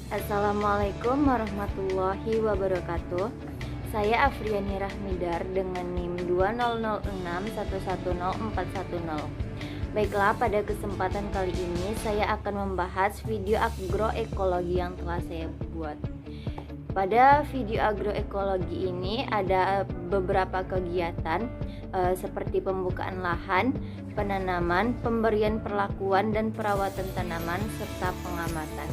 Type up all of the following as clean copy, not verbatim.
Assalamualaikum warahmatullahi wabarakatuh. Saya Afriani Rahmidar dengan NIM 2006110410. Baiklah, pada kesempatan kali ini saya akan membahas video agroekologi yang telah saya buat. Pada video agroekologi ini ada beberapa kegiatan seperti pembukaan lahan, penanaman, pemberian perlakuan dan perawatan tanaman, serta pengamatan.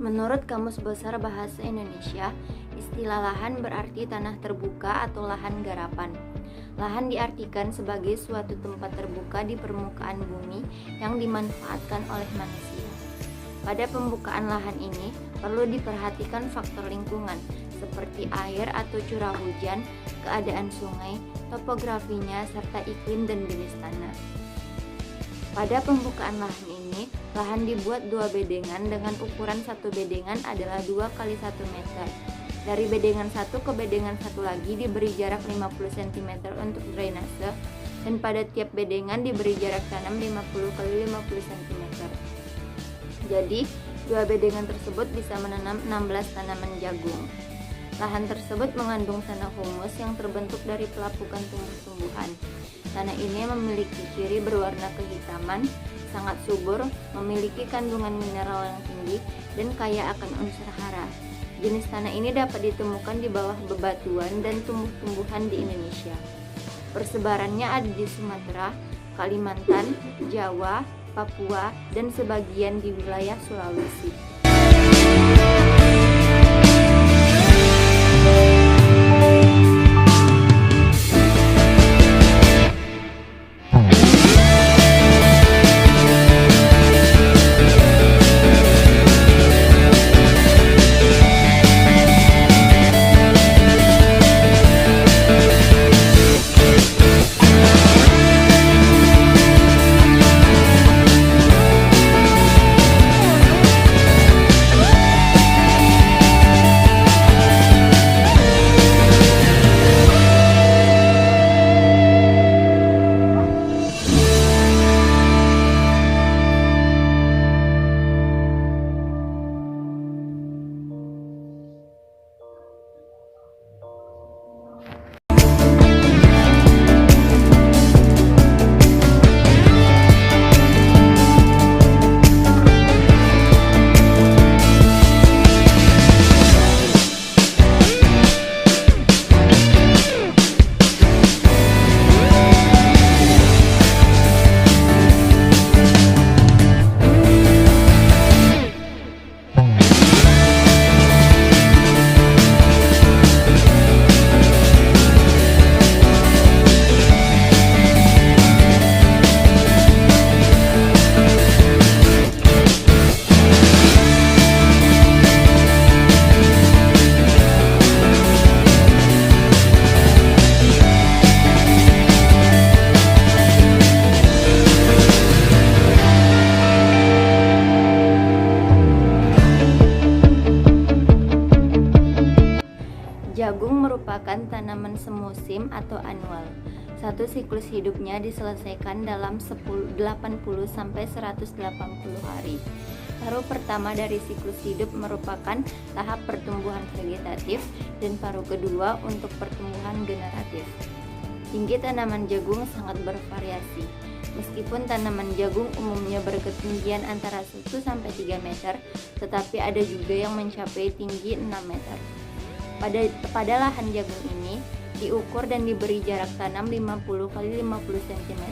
Menurut Kamus Besar Bahasa Indonesia, istilah lahan berarti tanah terbuka atau lahan garapan. Lahan diartikan sebagai suatu tempat terbuka di permukaan bumi yang dimanfaatkan oleh manusia. Pada pembukaan lahan ini, perlu diperhatikan faktor lingkungan, seperti air atau curah hujan, keadaan sungai, topografinya, serta iklim dan jenis tanah. Pada pembukaan lahan ini, lahan dibuat 2 bedengan dengan ukuran 1 bedengan adalah 2 kali 1 meter. Dari bedengan satu ke bedengan satu lagi diberi jarak 50 cm untuk drainase, dan pada tiap bedengan diberi jarak tanam 50 kali 50 cm. Jadi, dua bedengan tersebut bisa menanam 16 tanaman jagung. Lahan tersebut mengandung tanah humus yang terbentuk dari pelapukan tumbuh-tumbuhan. Tanah ini memiliki ciri berwarna kehitaman, sangat subur, memiliki kandungan mineral yang tinggi, dan kaya akan unsur hara. Jenis tanah ini dapat ditemukan di bawah bebatuan dan tumbuh-tumbuhan di Indonesia. Persebarannya ada di Sumatera, Kalimantan, Jawa, Papua, dan sebagian di wilayah Sulawesi. Jagung merupakan tanaman semusim atau annual. Satu siklus hidupnya diselesaikan dalam 80-180 hari. Paruh pertama dari siklus hidup merupakan tahap pertumbuhan vegetatif dan paruh kedua untuk pertumbuhan generatif. Tinggi tanaman jagung sangat bervariasi. Meskipun tanaman jagung umumnya berketinggian antara 1-3 meter, tetapi ada juga yang mencapai tinggi 6 meter. Pada lahan jagung ini diukur dan diberi jarak tanam 50 kali 50 cm.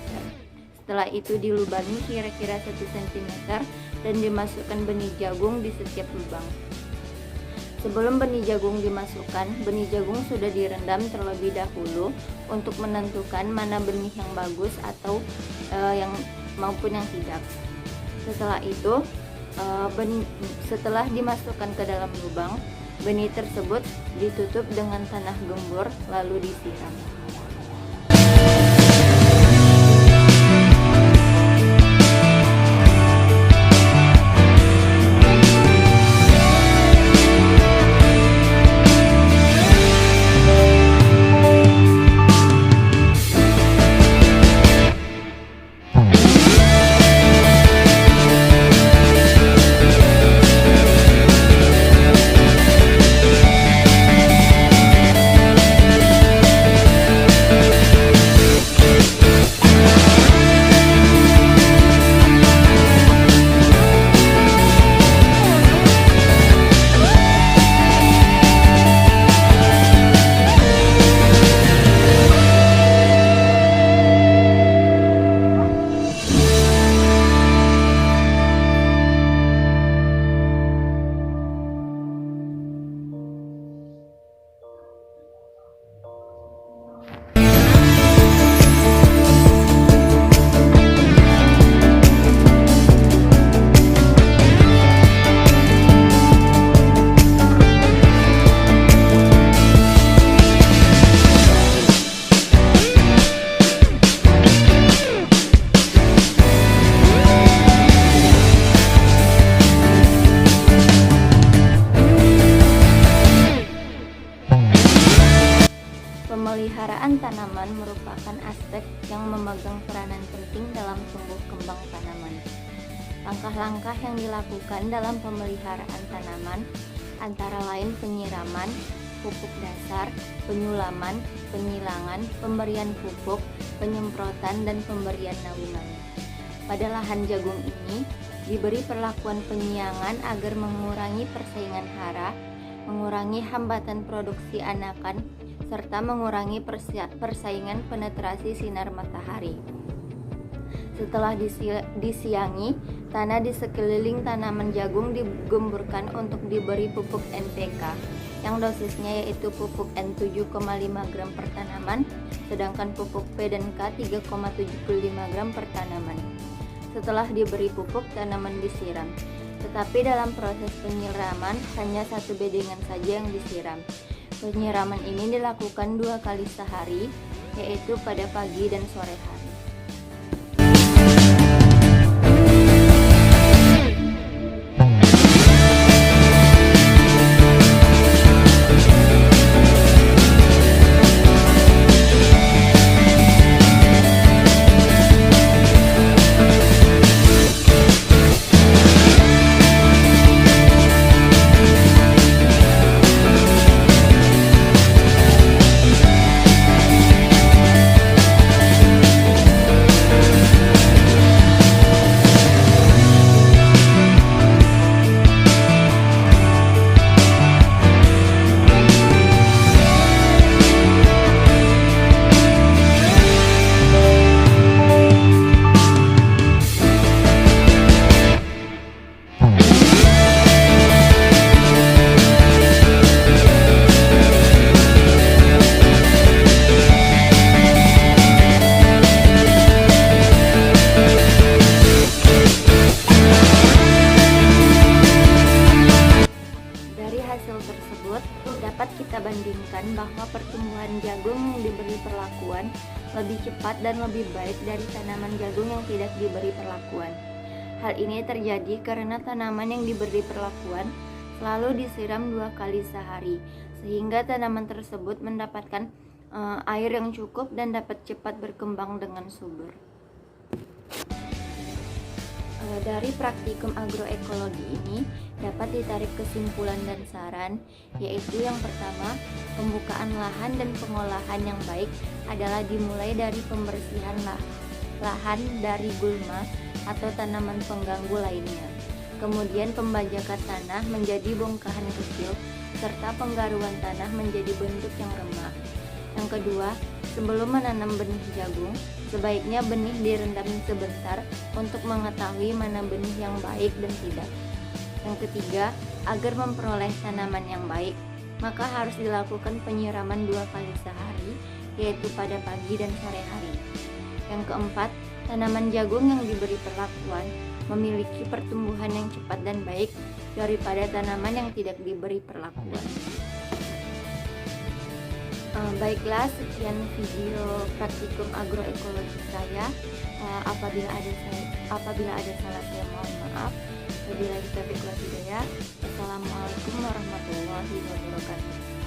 Setelah itu dilubangi kira-kira 1 cm dan dimasukkan benih jagung di setiap lubang. Sebelum benih jagung dimasukkan, benih jagung sudah direndam terlebih dahulu untuk menentukan mana benih yang bagus atau maupun yang tidak. Setelah itu, setelah dimasukkan ke dalam lubang, benih tersebut ditutup dengan tanah gembur lalu disiram. Pemeliharaan tanaman merupakan aspek yang memegang peranan penting dalam tumbuh kembang tanaman. Langkah-langkah yang dilakukan dalam pemeliharaan tanaman antara lain penyiraman, pupuk dasar, penyulaman, penyilangan, pemberian pupuk, penyemprotan, dan pemberian naungan. Pada lahan jagung ini, diberi perlakuan penyiangan agar mengurangi persaingan hara, mengurangi hambatan produksi anakan, serta mengurangi persaingan penetrasi sinar matahari. Setelah disiangi, tanah di sekeliling tanaman jagung digemburkan untuk diberi pupuk NPK, yang dosisnya yaitu pupuk N 7,5 gram per tanaman, sedangkan pupuk P dan K 3,75 gram per tanaman. Setelah diberi pupuk, tanaman disiram. Tetapi dalam proses penyiraman, hanya satu bedengan saja yang disiram. Penyiraman ini dilakukan 2 kali sehari, yaitu pada pagi dan sore hari. Dapat kita bandingkan bahwa pertumbuhan jagung yang diberi perlakuan lebih cepat dan lebih baik dari tanaman jagung yang tidak diberi perlakuan. Hal ini terjadi karena tanaman yang diberi perlakuan selalu disiram 2 kali sehari, sehingga tanaman tersebut mendapatkan air yang cukup dan dapat cepat berkembang dengan subur. Dari praktikum agroekologi ini dapat ditarik kesimpulan dan saran, yaitu yang pertama, pembukaan lahan dan pengolahan yang baik adalah dimulai dari pembersihan lahan dari gulma atau tanaman pengganggu lainnya. Kemudian pembajakan tanah menjadi bongkahan kecil serta penggaruan tanah menjadi bentuk yang remah. Yang kedua, sebelum menanam benih jagung, sebaiknya benih direndam sebentar untuk mengetahui mana benih yang baik dan tidak. Yang ketiga, agar memperoleh tanaman yang baik, maka harus dilakukan penyiraman 2 kali sehari, yaitu pada pagi dan sore hari. Yang keempat, tanaman jagung yang diberi perlakuan memiliki pertumbuhan yang cepat dan baik daripada tanaman yang tidak diberi perlakuan. Baiklah, sekian video praktikum agroekologi saya. Apabila ada salah, saya mohon maaf. Wabillahi taufiq wal hidayah. Wassalamualaikum warahmatullahi wabarakatuh.